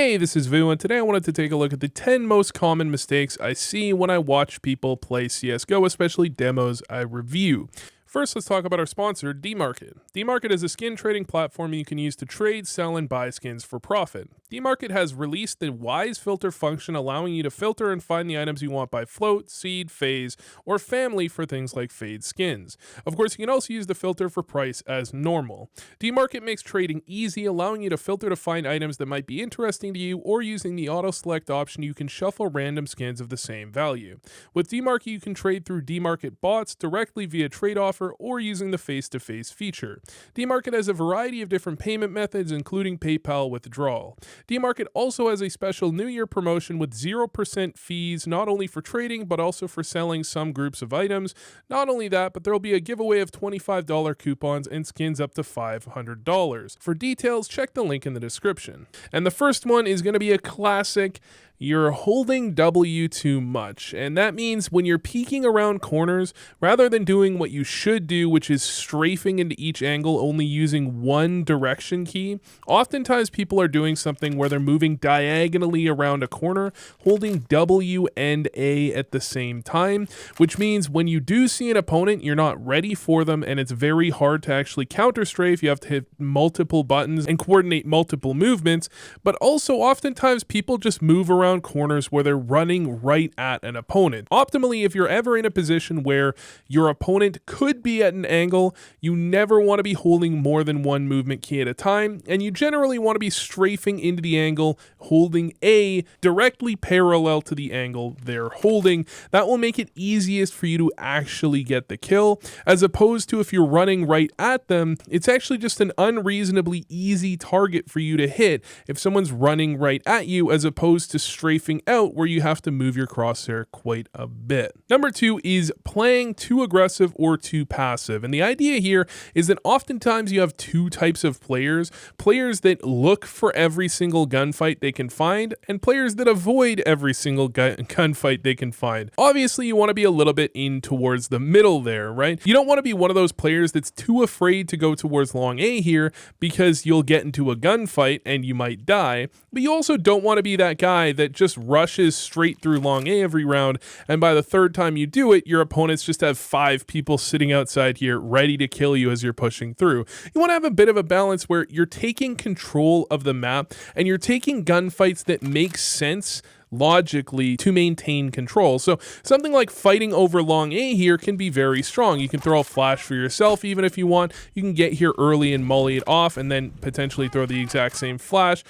Hey, this is Vu, and today I wanted to take a look at the 10 most common mistakes I see when I watch people play CSGO, especially demos I review. First, let's talk about our sponsor, DMarket. DMarket is a skin trading platform you can use to trade, sell, and buy skins for profit. DMarket has released the Wise Filter function, allowing you to filter and find the items you want by float, seed, phase, or family for things like fade skins. Of course, you can also use the filter for price as normal. DMarket makes trading easy, allowing you to filter to find items that might be interesting to you, or using the auto-select option, you can shuffle random skins of the same value. With DMarket, you can trade through DMarket bots directly via trade offer or using the face-to-face feature. DMarket has a variety of different payment methods, including PayPal withdrawal. DMarket also has a special New Year promotion with 0% fees, not only for trading, but also for selling some groups of items. Not only that, but there will be a giveaway of $25 coupons and skins up to $500. For details, check the link in the description. And the first one is going to be a classic. You're holding W too much, and that means when you're peeking around corners, rather than doing what you should do, which is strafing into each angle only using one direction key, oftentimes people are doing something where they're moving diagonally around a corner, holding W and A at the same time, which means when you do see an opponent, you're not ready for them, and it's very hard to actually counter strafe. You have to hit multiple buttons and coordinate multiple movements, but also oftentimes people just move around corners where they're running right at an opponent. Optimally, if you're ever in a position where your opponent could be at an angle, you never want to be holding more than one movement key at a time, and you generally want to be strafing into the angle, holding A directly parallel to the angle they're holding. That will make it easiest for you to actually get the kill, as opposed to if you're running right at them, it's actually just an unreasonably easy target for you to hit if someone's running right at you, as opposed to strafing out where you have to move your crosshair quite a bit. Number 2 is playing too aggressive or too passive. And the idea here is that oftentimes you have two types of players that look for every single gunfight they can find, and players that avoid every single gunfight they can find. Obviously, you want to be a little bit in towards the middle there, right? You don't want to be one of those players that's too afraid to go towards long A here because you'll get into a gunfight and you might die, but you also don't want to be that guy that just rushes straight through long A every round, and by the third time you do it, your opponents just have 5 people sitting outside here ready to kill you as you're pushing through. You want to have a bit of a balance where you're taking control of the map and you're taking gunfights that make sense logically to maintain control. So something like fighting over long A here can be very strong. You can throw a flash for yourself even if you want. You can get here early and molly it off and then potentially throw the exact same flash.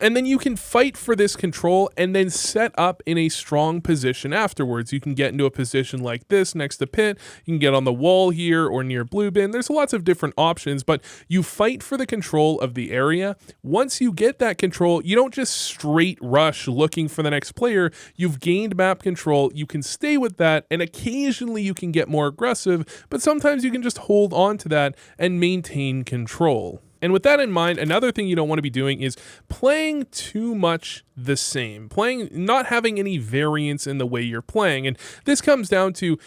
And then you can fight for this control and then set up in a strong position afterwards. You can get into a position like this next to pit. You can get on the wall here or near blue bin. There's lots of different options, but you fight for the control of the area. Once you get that control, you don't just straight rush looking for the next player. You've gained map control. You can stay with that, and occasionally you can get more aggressive, but sometimes you can just hold on to that and maintain control. And with that in mind, another thing you don't want to be doing is playing too much the same, not having any variance in the way you're playing. And this comes down to,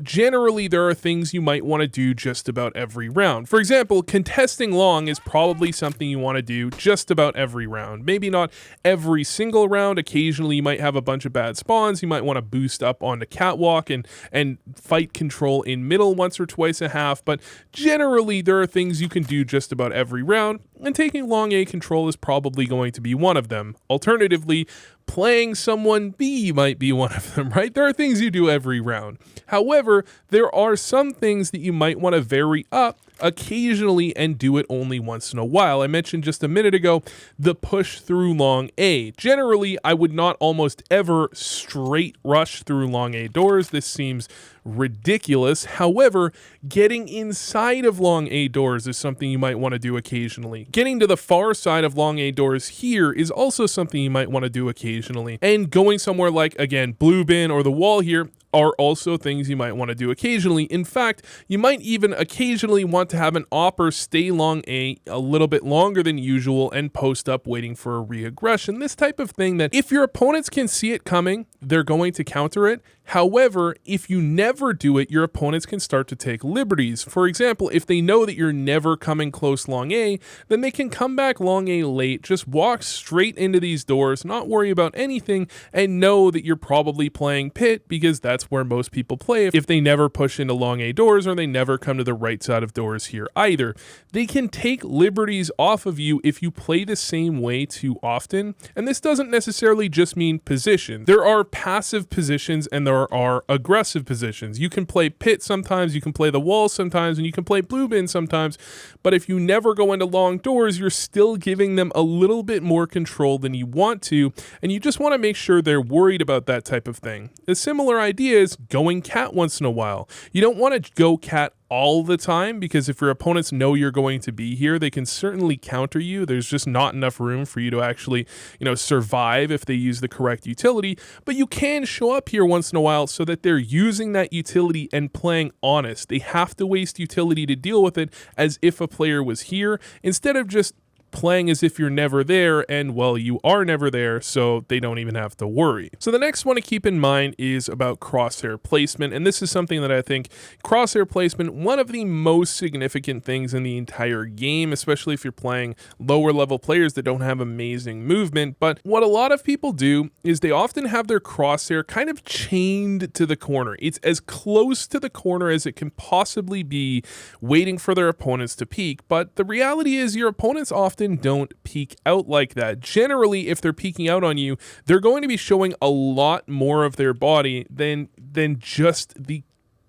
generally there are things you might want to do just about every round. For example, contesting long is probably something you want to do just about every round. Maybe not every single round. Occasionally you might have a bunch of bad spawns. You might want to boost up onto catwalk and fight control in middle once or twice a half. But generally there are things you can do just about every round, and taking long A control is probably going to be one of them. Alternatively, playing someone B might be one of them, right? There are things you do every round. However, there are some things that you might want to vary up occasionally and do it only once in a while. I mentioned just a minute ago the push through long A. Generally, I would not almost ever straight rush through long A doors. This seems ridiculous. However, getting inside of long A doors is something you might want to do occasionally. Getting to the far side of long A doors here is also something you might want to do occasionally. And going somewhere like, again, blue bin or the wall here are also things you might want to do occasionally. In fact, you might even occasionally want to have an opper stay long A little bit longer than usual and post up waiting for a re-aggression. This type of thing that if your opponents can see it coming, they're going to counter it. However, if you never do it, your opponents can start to take liberties. For example, if they know that you're never coming close long A, then they can come back long A late, just walk straight into these doors, not worry about anything, and know that you're probably playing pit because that's where most people play if they never push into long A doors or they never come to the right side of doors here either. They can take liberties off of you if you play the same way too often, and this doesn't necessarily just mean position. There are passive positions and there are aggressive positions. You can play pit sometimes, you can play the wall sometimes, and you can play blue bin sometimes, but if you never go into long doors, you're still giving them a little bit more control than you want to, and you just want to make sure they're worried about that type of thing. A similar idea is going cat once in a while. You don't want to go cat all the time, because if your opponents know you're going to be here, they can certainly counter you. There's just not enough room for you to actually, survive if they use the correct utility, but you can show up here once in a while so that they're using that utility and playing honest. They have to waste utility to deal with it as if a player was here, instead of just playing as if you're never there, and well, you are never there, so they don't even have to worry. So the next one to keep in mind is about crosshair placement, and this is something that I think crosshair placement, one of the most significant things in the entire game, especially if you're playing lower level players that don't have amazing movement. But what a lot of people do is they often have their crosshair kind of chained to the corner. It's as close to the corner as it can possibly be, waiting for their opponents to peek, but the reality is your opponents often don't peek out like that. Generally, if they're peeking out on you, they're going to be showing a lot more of their body than just the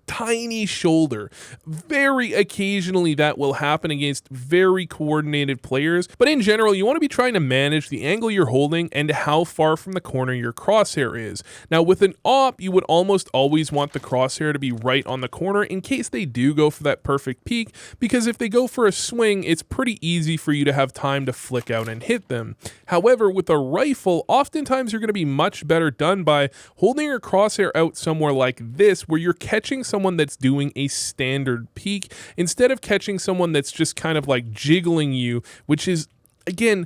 tiny shoulder. Very occasionally that will happen against very coordinated players, but in general, you want to be trying to manage the angle you're holding and how far from the corner your crosshair is. Now, with an op, you would almost always want the crosshair to be right on the corner in case they do go for that perfect peek, because if they go for a swing, it's pretty easy for you to have time to flick out and hit them. However, with a rifle, oftentimes you're going to be much better done by holding your crosshair out somewhere like this, where you're catching someone that's doing a standard peek instead of catching someone that's just kind of like jiggling you, which is, again,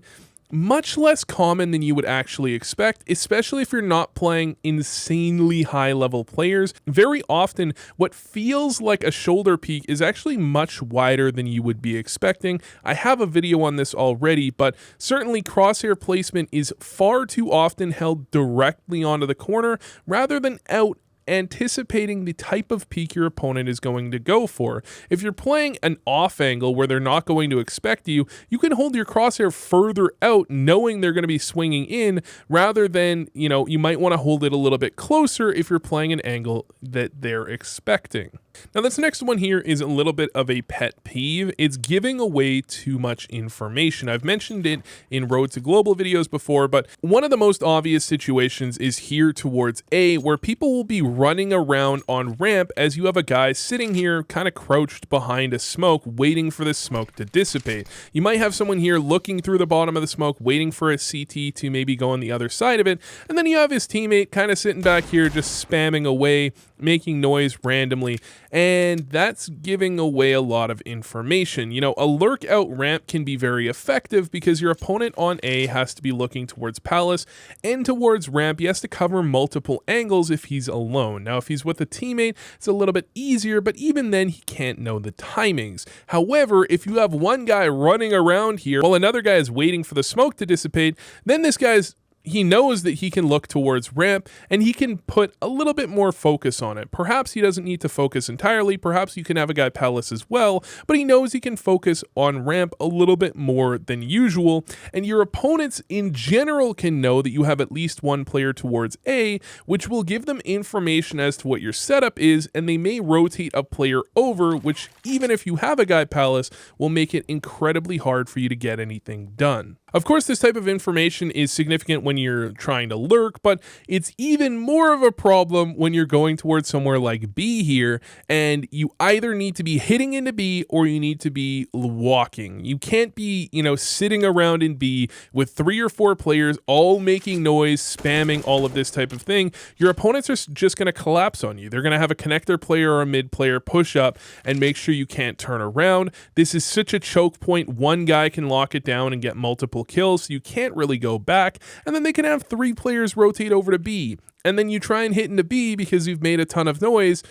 much less common than you would actually expect, especially if you're not playing insanely high level players. Very often, what feels like a shoulder peek is actually much wider than you would be expecting. I have a video on this already, but certainly crosshair placement is far too often held directly onto the corner rather than out, anticipating the type of peek your opponent is going to go for. If you're playing an off angle where they're not going to expect you, you can hold your crosshair further out knowing they're going to be swinging in, rather than, you might want to hold it a little bit closer if you're playing an angle that they're expecting. Now, this next one here is a little bit of a pet peeve. It's giving away too much information. I've mentioned it in Road to Global videos before, but one of the most obvious situations is here towards A, where people will be running around on ramp as you have a guy sitting here kind of crouched behind a smoke, waiting for the smoke to dissipate. You might have someone here looking through the bottom of the smoke, waiting for a CT to maybe go on the other side of it, and then you have his teammate kind of sitting back here just spamming away, making noise randomly, and that's giving away a lot of information. A lurk out ramp can be very effective because your opponent on A has to be looking towards Palace, and towards ramp he has to cover multiple angles if he's alone. Now, if he's with a teammate, it's a little bit easier, but even then he can't know the timings. However, if you have one guy running around here while another guy is waiting for the smoke to dissipate, then this guy's he knows that he can look towards ramp and he can put a little bit more focus on it. Perhaps he doesn't need to focus entirely. Perhaps you can have a guy Palace as well, but he knows he can focus on ramp a little bit more than usual. And your opponents in general can know that you have at least one player towards A, which will give them information as to what your setup is, and they may rotate a player over, which, even if you have a guy Palace, will make it incredibly hard for you to get anything done. Of course, this type of information is significant when you're trying to lurk, but it's even more of a problem when you're going towards somewhere like B here, and you either need to be hitting into B or you need to be walking. You can't be, sitting around in B with 3 or 4 players all making noise, spamming all of this type of thing. Your opponents are just going to collapse on you. They're going to have a connector player or a mid player push up and make sure you can't turn around. This is such a choke point. One guy can lock it down and get multiple multiple kills, so you can't really go back, and then they can have 3 players rotate over to B, and then you try and hit into B because you've made a ton of noise,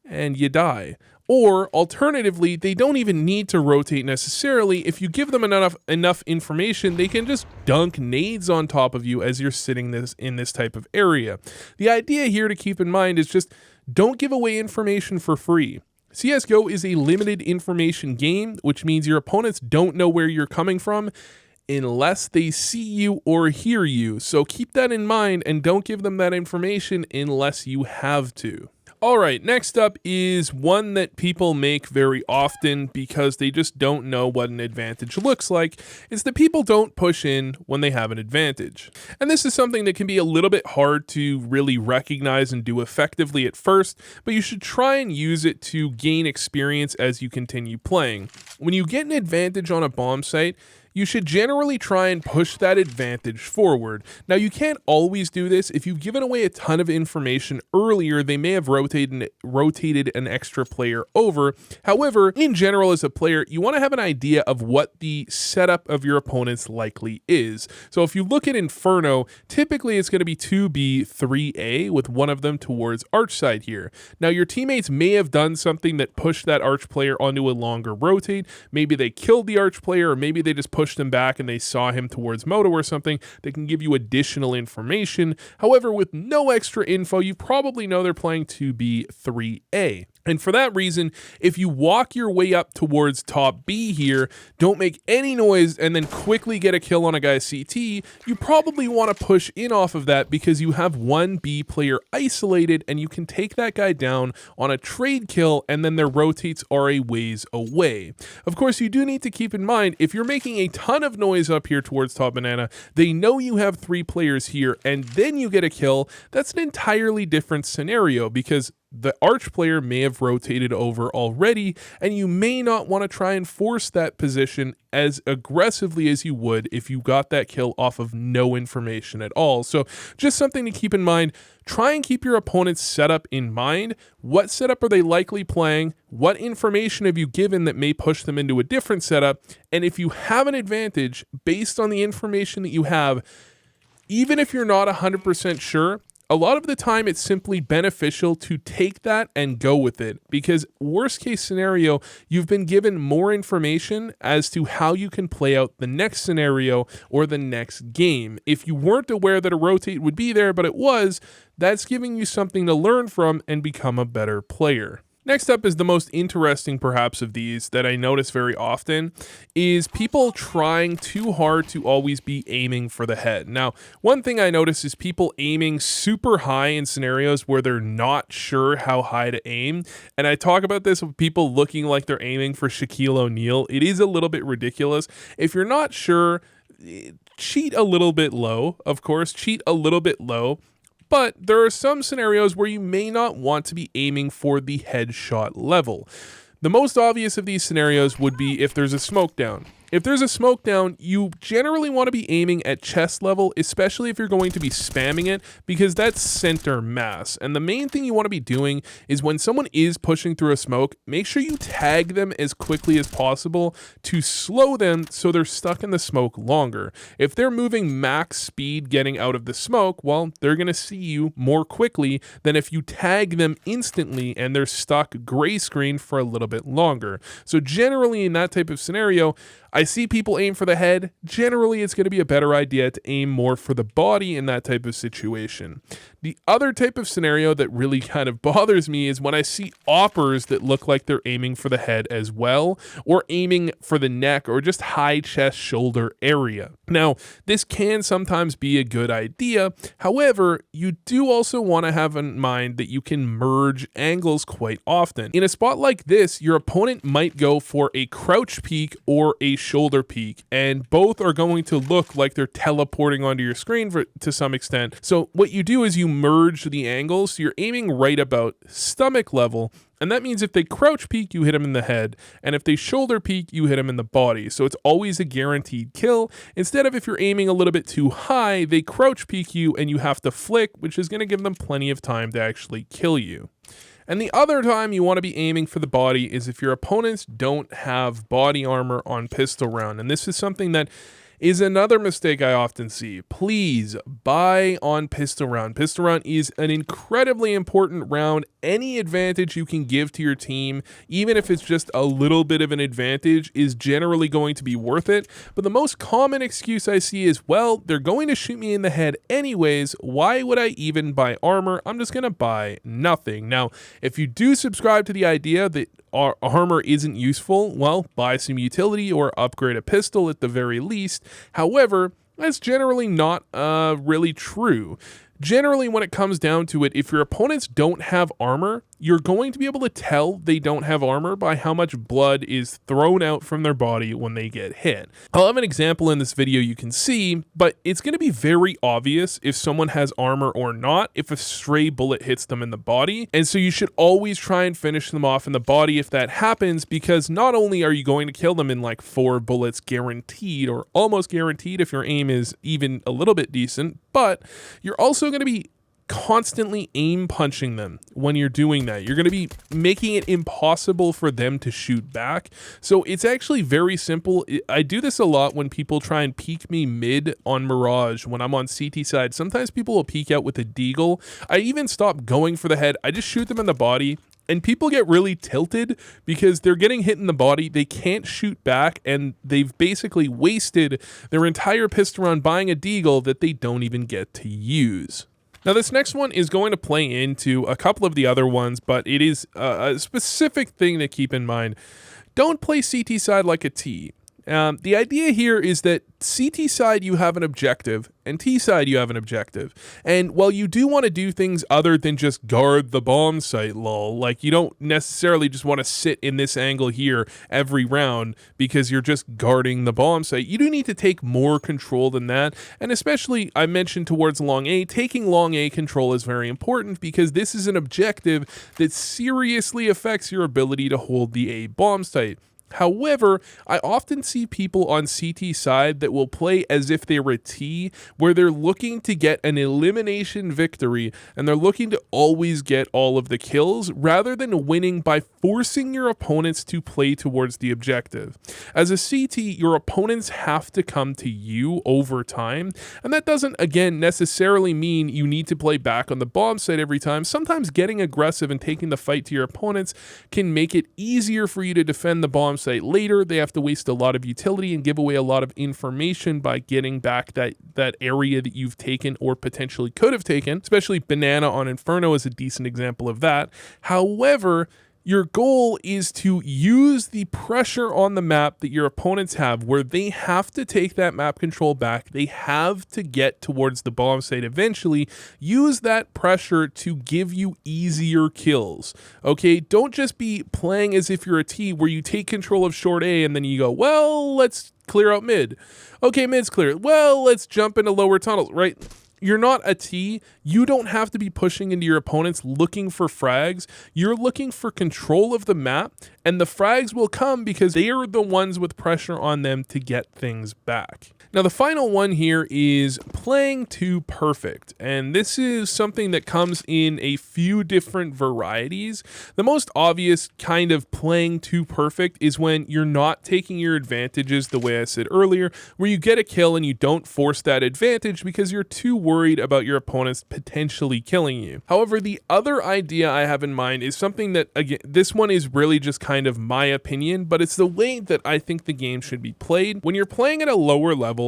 and you die. Or alternatively, they don't even need to rotate necessarily. If you give them enough information, they can just dunk nades on top of you as you're sitting in this type of area. The idea here to keep in mind is just don't give away information for free. CSGO is a limited information game, which means your opponents don't know where you're coming from unless they see you or hear you. So keep that in mind and don't give them that information unless you have to. Alright, next up is one that people make very often because they just don't know what an advantage looks like. It's that people don't push in when they have an advantage. And this is something that can be a little bit hard to really recognize and do effectively at first, but you should try and use it to gain experience as you continue playing. When you get an advantage on a bomb site, you should generally try and push that advantage forward. Now, you can't always do this. If you've given away a ton of information earlier, they may have rotated an extra player over. However, in general, as a player, you want to have an idea of what the setup of your opponent's likely is. So if you look at Inferno, typically it's going to be 2B, 3A, with one of them towards Arch side here. Now, your teammates may have done something that pushed that Arch player onto a longer rotate. Maybe they killed the Arch player, or maybe they just pushed him back and they saw him towards Moto or something. They can give you additional information. However, with no extra info, you probably know they're playing 2B, 3A. And for that reason, if you walk your way up towards top B here, don't make any noise, and then quickly get a kill on a guy's CT, you probably want to push in off of that because you have one B player isolated and you can take that guy down on a trade kill, and then their rotates are a ways away. Of course, you do need to keep in mind, if you're making a ton of noise up here towards top banana, they know you have 3 players here, and then you get a kill, that's an entirely different scenario because the Arch player may have rotated over already, and you may not want to try and force that position as aggressively as you would if you got that kill off of no information at all. So just something to keep in mind. Try and keep your opponent's setup in mind. What setup are they likely playing? What information have you given that may push them into a different setup? And if you have an advantage based on the information that you have, even if you're not 100% sure, a lot of the time it's simply beneficial to take that and go with it, because worst case scenario, you've been given more information as to how you can play out the next scenario or the next game. If you weren't aware that a rotate would be there, but it was, that's giving you something to learn from and become a better player. Next up is the most interesting perhaps of these that I notice very often is people trying too hard to always be aiming for the head. Now, one thing I notice is people aiming super high in scenarios where they're not sure how high to aim. And I talk about this with people looking like they're aiming for Shaquille O'Neal. It is a little bit ridiculous. If you're not sure, cheat a little bit low, of course, cheat a little bit low. But there are some scenarios where you may not want to be aiming for the headshot level. The most obvious of these scenarios would be if there's a smoke down. If there's a smoke down, you generally want to be aiming at chest level, especially if you're going to be spamming it, because that's center mass. And the main thing you want to be doing is when someone is pushing through a smoke, make sure you tag them as quickly as possible to slow them so they're stuck in the smoke longer. If they're moving max speed getting out of the smoke, well, they're going to see you more quickly than if you tag them instantly and they're stuck gray screen for a little bit longer. So generally in that type of scenario, I see people aim for the head. Generally, it's going to be a better idea to aim more for the body in that type of situation. The other type of scenario that really kind of bothers me is when I see oppers that look like they're aiming for the head as well, or aiming for the neck or just high chest shoulder area. Now, this can sometimes be a good idea. However, you do also want to have in mind that you can merge angles quite often. In a spot like this, your opponent might go for a crouch peek or a shoulder peek, and both are going to look like they're teleporting onto your screen to some extent. So what you do is you merge the angles, so you're aiming right about stomach level, and that means if they crouch peek, you hit them in the head, and if they shoulder peek, you hit them in the body. So it's always a guaranteed kill. Instead of if you're aiming a little bit too high, they crouch peek you and you have to flick, which is going to give them plenty of time to actually kill you. And the other time you want to be aiming for the body is if your opponents don't have body armor on pistol round. And this is something that is another mistake I often see. Please buy on pistol round. Pistol round is an incredibly important round. Any advantage you can give to your team, even if it's just a little bit of an advantage, is generally going to be worth it. But the most common excuse I see is, well, they're going to shoot me in the head anyways. Why would I even buy armor? I'm just going to buy nothing. Now, if you do subscribe to the idea that armor isn't useful, well, buy some utility or upgrade a pistol at the very least. However, that's generally not really true. Generally, when it comes down to it, if your opponents don't have armor, you're going to be able to tell they don't have armor by how much blood is thrown out from their body when they get hit. I'll have an example in this video you can see, but it's going to be very obvious if someone has armor or not if a stray bullet hits them in the body. And so you should always try and finish them off in the body if that happens, because not only are you going to kill them in like 4 bullets guaranteed or almost guaranteed if your aim is even a little bit decent, but you're also going to be constantly aim punching them when you're doing that. You're going to be making it impossible for them to shoot back. So it's actually very simple. I do this a lot when people try and peek me mid on Mirage when I'm on CT side. Sometimes people will peek out with a deagle. I even stop going for the head. I just shoot them in the body. And people get really tilted because they're getting hit in the body, they can't shoot back, and they've basically wasted their entire pistol round buying a deagle that they don't even get to use. Now, this next one is going to play into a couple of the other ones, but it is a specific thing to keep in mind. Don't play CT side like a T. The idea here is that CT side you have an objective and T side you have an objective. And while you do want to do things other than just guard the bomb site, lol, like you don't necessarily just want to sit in this angle here every round because you're just guarding the bomb site. You do need to take more control than that. And especially, I mentioned towards long A, taking long A control is very important because this is an objective that seriously affects your ability to hold the A bomb site. However, I often see people on CT side that will play as if they were a T, where they're looking to get an elimination victory and they're looking to always get all of the kills rather than winning by forcing your opponents to play towards the objective. As a CT, your opponents have to come to you over time, and that doesn't, again, necessarily mean you need to play back on the bomb site every time. Sometimes getting aggressive and taking the fight to your opponents can make it easier for you to defend the bomb site later. They have to waste a lot of utility and give away a lot of information by getting back that area that you've taken or potentially could have taken, especially Banana on Inferno is a decent example of that. However, your goal is to use the pressure on the map that your opponents have, where they have to take that map control back. They have to get towards the bomb site eventually. Use that pressure to give you easier kills. Okay, don't just be playing as if you're a T where you take control of short A and then you go, well, let's clear out mid. Okay, mid's clear. Well, let's jump into lower tunnels, right? You're not a T. You don't have to be pushing into your opponents looking for frags. You're looking for control of the map, and the frags will come because they are the ones with pressure on them to get things back. Now, the final one here is playing too perfect, and this is something that comes in a few different varieties. The most obvious kind of playing too perfect is when you're not taking your advantages the way I said earlier, where you get a kill and you don't force that advantage because you're too worried about your opponents potentially killing you. However, the other idea I have in mind is something that, again, this one is really just kind of my opinion, but it's the way that I think the game should be played. When you're playing at a lower level,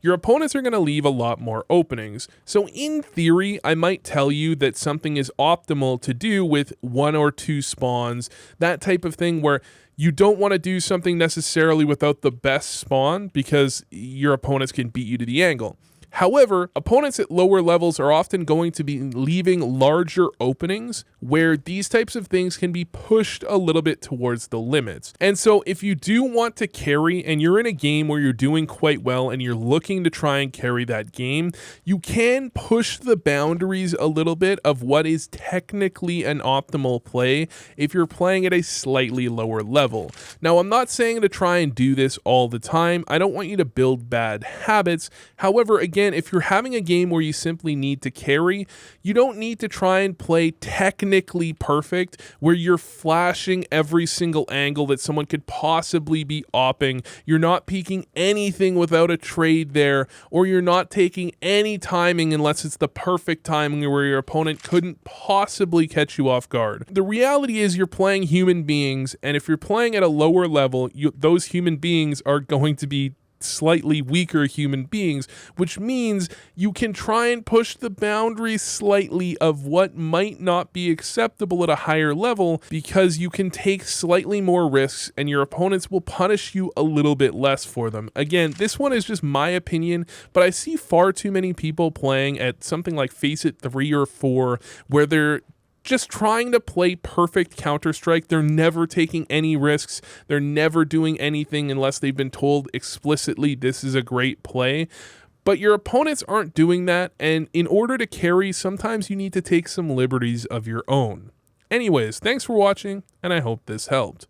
your opponents are going to leave a lot more openings. So in theory, I might tell you that something is optimal to do with 1 or 2 spawns, that type of thing where you don't want to do something necessarily without the best spawn because your opponents can beat you to the angle. However, opponents at lower levels are often going to be leaving larger openings where these types of things can be pushed a little bit towards the limits. And so if you do want to carry and you're in a game where you're doing quite well and you're looking to try and carry that game, you can push the boundaries a little bit of what is technically an optimal play if you're playing at a slightly lower level. Now, I'm not saying to try and do this all the time. I don't want you to build bad habits. However, again, again, if you're having a game where you simply need to carry, you don't need to try and play technically perfect, where you're flashing every single angle that someone could possibly be opping. You're not peeking anything without a trade there, or you're not taking any timing unless it's the perfect timing where your opponent couldn't possibly catch you off guard. The reality is you're playing human beings, and if you're playing at a lower level, those human beings are going to be slightly weaker human beings, which means you can try and push the boundaries slightly of what might not be acceptable at a higher level, because you can take slightly more risks and your opponents will punish you a little bit less for them. Again, this one is just my opinion, but I see far too many people playing at something like Face It 3 or 4 where they're just trying to play perfect Counter-Strike. They're never taking any risks. They're never doing anything unless they've been told explicitly this is a great play. But your opponents aren't doing that, and in order to carry, sometimes you need to take some liberties of your own. Anyways, thanks for watching, and I hope this helped.